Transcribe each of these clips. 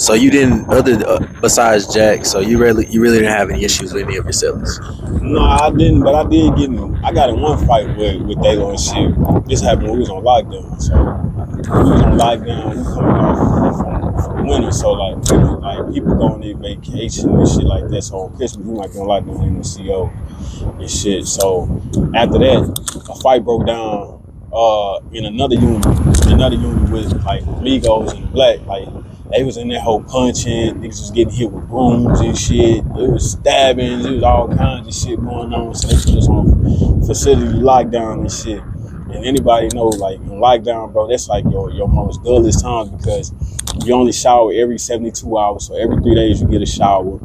So you didn't, besides Jack, so you really didn't have any issues with any of your siblings? No, I didn't, but I did get in. I got in one fight with Dalo and shit. This happened when we was on lockdown. So we was on lockdown. We coming off from winter, so like people going on vacation and shit like that. So on Christmas we might be on lockdown in the CO and shit. So after that, a fight broke down in another unit with like Migos and Black. Like they was in that whole punching, niggas was getting hit with brooms and shit. It was stabbings, it was all kinds of shit going on. So they put us on facility lockdown and shit. And anybody know, like in lockdown, bro, that's like your most dullest time because you only shower every 72 hours. So every 3 days you get a shower.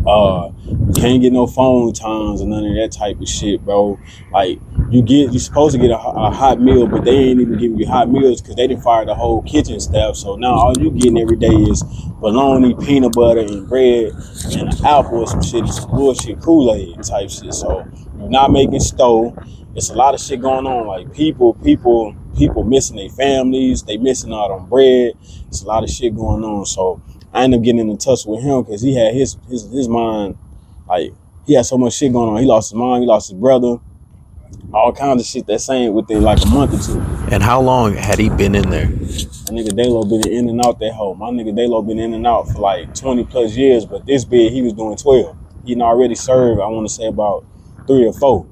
You can't get no phone times or none of that type of shit, bro. Like you're supposed to get a hot meal, but they ain't even giving you hot meals because they didn't fire the whole kitchen staff. So now all you getting every day is bologna, peanut butter, and bread, and an apple or some shit, and some bullshit Kool-Aid type shit. So you're not making stove. It's a lot of shit going on. Like people missing their families. They missing out on bread. It's a lot of shit going on. So I ended up getting in touch with him because he had his mind, like he had so much shit going on. He lost his mom, he lost his brother, all kinds of shit that same within like a month or two. And how long had he been in there? My nigga Dalo been in and out that hole. My nigga Dalo been in and out for like 20 plus years, but this bid he was doing 12. He already served, I want to say about 3 or 4.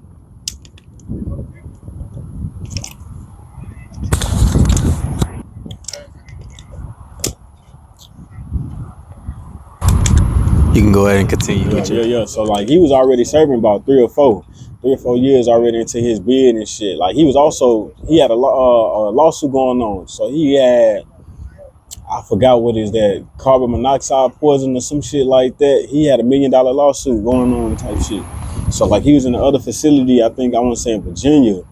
You can go ahead and continue. Yeah. So like he was already serving about 3 or 4 years already into his bid and shit. Like he had a lawsuit going on. So he had, I forgot what is that, carbon monoxide poison or some shit like that. He had $1 million lawsuit going on type shit. So like he was in the other facility, I think I want to say in Virginia,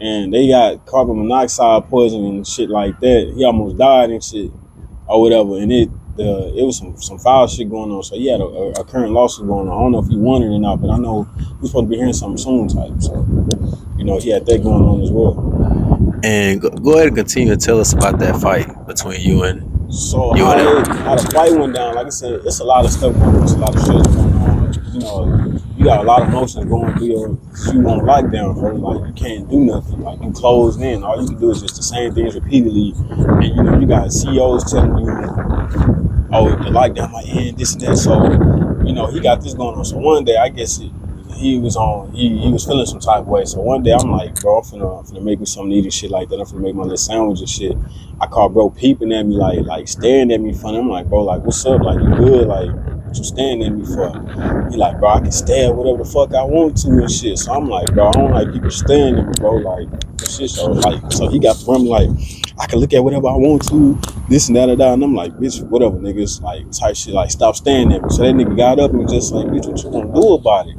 and they got carbon monoxide poison and shit like that. He almost died and shit or whatever. And it was some foul shit going on. So he had a current lawsuit going on. I don't know if he won it or not, but I know he's supposed to be hearing something soon type. So, he had that going on as well. And go ahead and continue to tell us about that fight between you and him. How the fight went down, like I said, it's a lot of stuff going on. It's a lot of shit going on. You got a lot of emotions going through you on lockdown, bro. Like you can't do nothing. Like you closed in. All you can do is just the same things repeatedly. And you got CEOs telling you, oh, the lockdown might end, this and that. So, he got this going on. So one day, I guess he was feeling some type of way. So one day I'm like, bro, I'm finna make me something to eat and shit like that. I'm finna make my little sandwich and shit. I call bro peeping at me, like staring at me funny. I'm like, bro, like, what's up? Like, you good? Like, what you staring at me for? He like, bro, I can stare whatever the fuck I want to and shit. So I'm like, bro, I don't like people staring at me, bro. Like, shit. So he got from like, I can look at whatever I want to, this and that and that. And I'm like, bitch, whatever, niggas, like, type shit, like, stop staring at me. So that nigga got up and was just like, bitch, what you gonna do about it?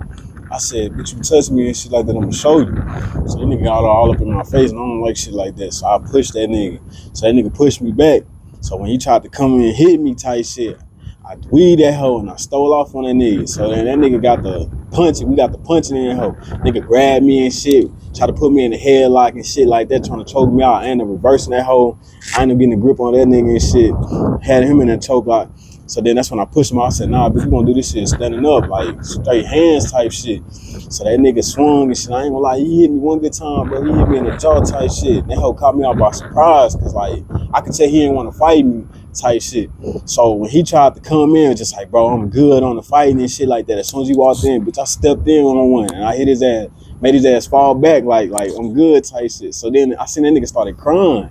I said, bitch, you touch me and shit like that, I'm gonna show you. So that nigga got all up in my face and I don't like shit like that. So I pushed that nigga. So that nigga pushed me back. So when he tried to come in and hit me type shit, I weed that hoe and I stole off on that nigga. So then that nigga got the punching, we got the punching in that hoe. Nigga grabbed me and shit, tried to put me in the headlock and shit like that, trying to choke me out. I ended up reversing that hoe. I ended up getting a grip on that nigga and shit. Had him in that choke block. So then that's when I pushed him out. I said, nah, bitch, we gonna do this shit standing up, like straight hands type shit. So that nigga swung and shit. I ain't gonna lie, he hit me one good time, bro. He hit me in the jaw type shit. That hoe caught me out by surprise, cause like I could tell he didn't want to fight me type shit. So when he tried to come in, just like, bro, I'm good on the fighting and shit like that. As soon as he walked in, bitch, I stepped in one-on-one and I hit his ass, made his ass fall back like I'm good type shit. So then I seen that nigga started crying.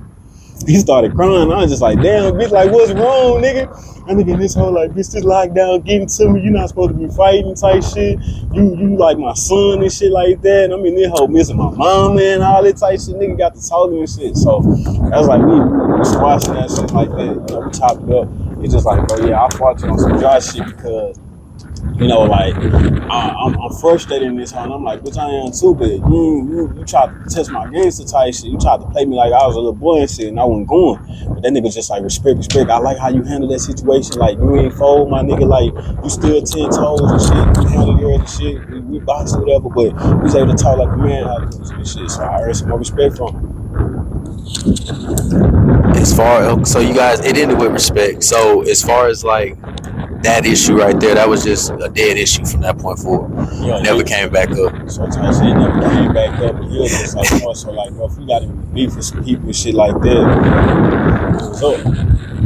He started crying. I was just like, damn, bitch, like, what's wrong, nigga? I nigga in this whole, like, bitch, this lockdown getting to me. You not supposed to be fighting type shit. You like my son and shit like that. And I mean, this whole missing my mom and all that type shit. Nigga got to talking and shit. So I was like, we squashing that shit like that. We chopped it up. It's just like, bro, yeah, I fought you on some dry shit because, like, I'm frustrated in this whole, and I'm like, bitch, I am too, but you tried to test my gangster type shit. You tried to play me like I was a little boy and shit, and I wasn't going. But that nigga just like, respect. I like how you handle that situation. Like, you ain't fold, my nigga. Like, you still 10 toes and shit. You handle your other shit. We boxed or whatever, but we was able to talk like a man out of this and shit. So I earned some more respect from him. As as far, so you guys, it ended with respect. So as far as like that issue right there, that was just a dead issue from that point forward. Yeah, Never came back up. So Tyson, it never came back up. And he was just like more so like, bro, if you got to beef with some people and shit like that, what's up?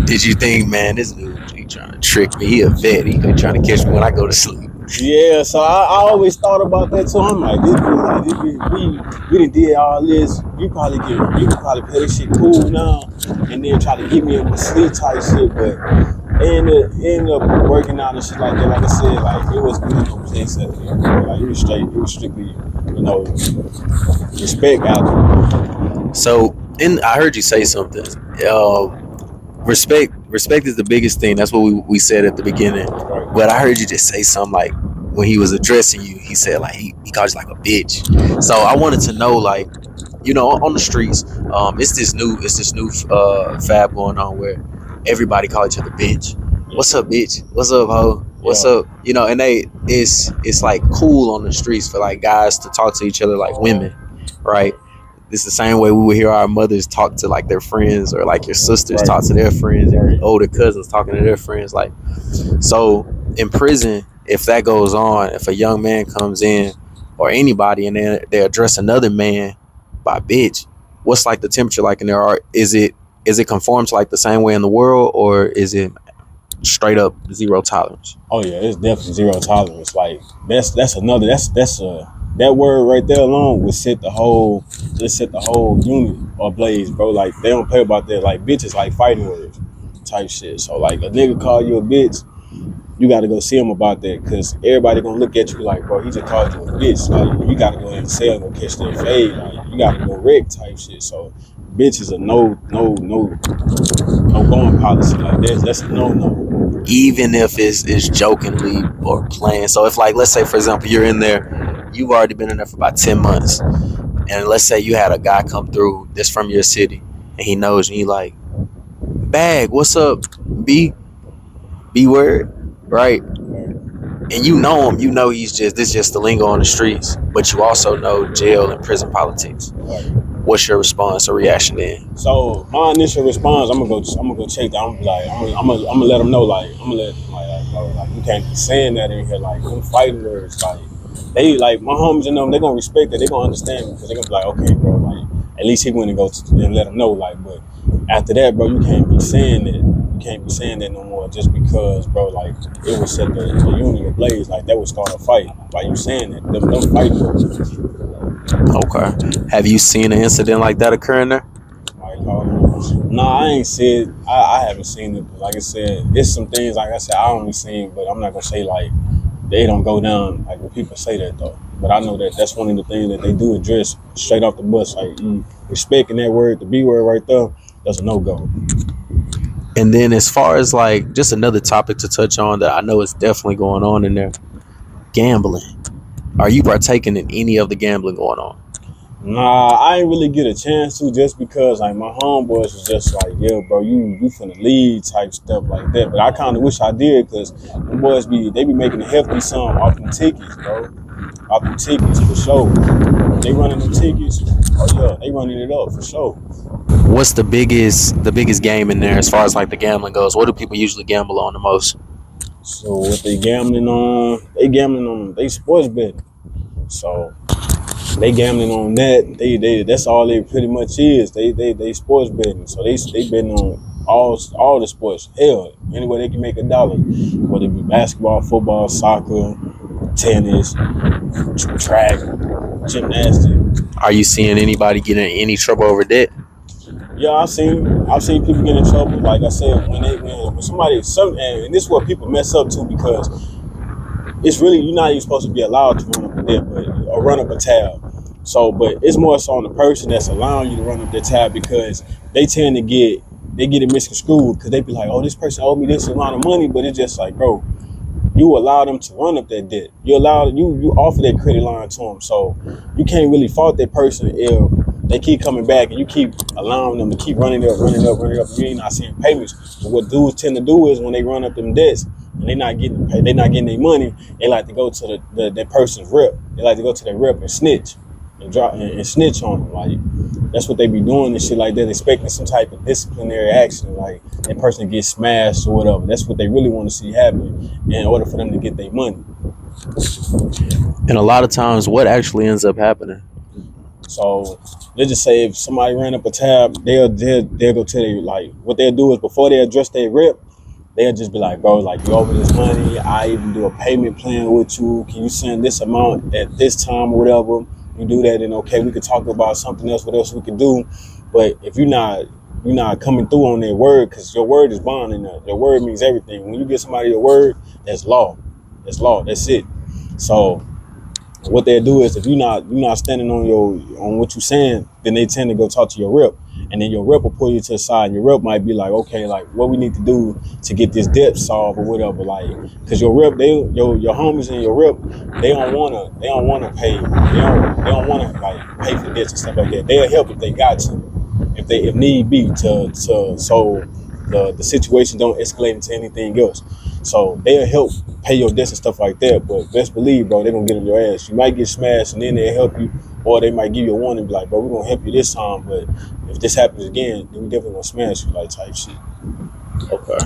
Did you think, man, this dude, he trying to trick me? He a vet. He trying to catch me when I go to sleep. Yeah, so I always thought about that too. I'm like, we done did all this. You probably play this shit cool now, and then try to get me in my sleep type shit. But ended up working out and shit like that. Like I said, like it was really no place at the end. Like it was strictly, respect out there. So, I heard you say something. Respect is the biggest thing. That's what we said at the beginning. Right. But I heard you just say something like when he was addressing you, he said like he called you like a bitch. So I wanted to know, like, on the streets, it's this new fab going on where everybody call each other bitch. What's up, bitch? What's up, ho? What's up? And it's like cool on the streets for like guys to talk to each other like women, right? It's the same way we would hear our mothers talk to like their friends, or like your sisters talk to their friends, and older cousins talking to their friends. Like, so in prison, if that goes on, if a young man comes in or anybody and then they address another man by bitch, what's like the temperature like in there? Or is it conformed to like the same way in the world, or is it straight up zero tolerance? Oh yeah, it's definitely zero tolerance. Like that word right there alone would set the whole unit ablaze, bro. Like they don't play about that. Like bitch is like fighting words type shit. So like a nigga call you a bitch, you gotta go see him about that, because everybody gonna look at you like, bro, he just called you a bitch. Like you gotta go in and sell and go catch their fade. Like you gotta go wreck type shit. So bitch is a no going policy. Like that's a no. Even if it's jokingly or playing. So if, like, let's say for example you're in there, you've already been in there for about 10 months, and let's say you had a guy come through that's from your city and he knows, and he like, bag, what's up, B word, right? And you know him, this is just the lingo on the streets, but you also know jail and prison politics. What's your response or reaction then? So my initial response, I'm gonna go check that. I'm gonna let them know, like, bro, you can't be saying that in here. Like them fighting words, like they, like my homies and them, they gonna respect it. They gonna understand me, because they gonna be like, okay, bro, like at least he went and go to and let them know, like. But after that, bro, you can't be saying that. You can't be saying that no more, just because, bro, like it would set the union ablaze. Like that would start a fight. Why you saying that? Them fighting words. Okay. Have you seen an incident like that occurring there? No, I ain't seen it. I haven't seen it. But like I said, it's some things, like I said, I only seen, but I'm not gonna say like they don't go down like when people say that though. But I know that that's one of the things that they do address straight off the bus. Like you respecting that word, the B word right there, that's a no-go. And then as far as like just another topic to touch on that I know is definitely going on in there, gambling. Are you partaking in any of the gambling going on? Nah, I ain't really get a chance to, just because like my homeboys was just like, yeah, bro, you finna lead type stuff like that. But I kind of wish I did, because them boys they be making a hefty sum off them tickets, bro. Off them tickets for sure. They running them tickets. Oh yeah, they running it up for sure. What's the biggest game in there as far as like the gambling goes? What do people usually gamble on the most? So what they gambling on? They sports betting. So they gambling on that. They that's all they pretty much is. They sports betting. So they betting on all the sports. Hell, anywhere they can make $1, whether it be basketball, football, soccer, tennis, track, gymnastics. Are you seeing anybody getting in any trouble over that? Yeah, I've seen people get in trouble. Like I said, when and this is what people mess up too, because it's really, you're not even supposed to be allowed to run up a debt, or run up a tab. So, but it's more so on the person that's allowing you to run up their tab, because they tend to get it misconstrued, because they be like, oh, this person owed me this amount of money, but it's just like, bro, you allow them to run up that debt. You offer that credit line to them, so you can't really fault that person if they keep coming back and you keep allowing them to keep running up. You ain't not seeing payments. But what dudes tend to do is when they run up them debts and they're not getting paid, they're not getting their money, they like to go to that person's rep. They like to go to their rep and snitch. and drop and snitch on them. Like that's what they be doing and shit like that, expecting some type of disciplinary action, like that person gets smashed or whatever. That's what they really want to see happen in order for them to get their money. And a lot of times, what actually ends up happening? So let's just say if somebody ran up a tab, they'll go tell you, like, what they'll do is before they address their rep, they'll just be like, bro, like, you owe me this money. I even do a payment plan with you. Can you send this amount at this time or whatever? You do that, and okay, we could talk about something else. What else we could do? But if you're not coming through on their word, because your word is bond, and your word means everything. When you give somebody your word, that's law. That's law. That's it. So what they'll do is if you're not standing on what you're saying, then they tend to go talk to your rep, and then your rep will pull you to the side, and your rep might be like, okay, like, what we need to do to get this debt solved or whatever, like, because your rep, your homies and your rep, they don't wanna pay, they don't wanna like pay for debts and stuff like that. They'll help if they got to, if need be, to so the situation don't escalate into anything else. So they'll help pay your debts and stuff like that. But best believe, bro, they're gonna get on your ass. You might get smashed and then they'll help you, or they might give you a warning and be like, bro, we're gonna help you this time, but if this happens again, then we definitely gonna smash you, like, type shit. Okay.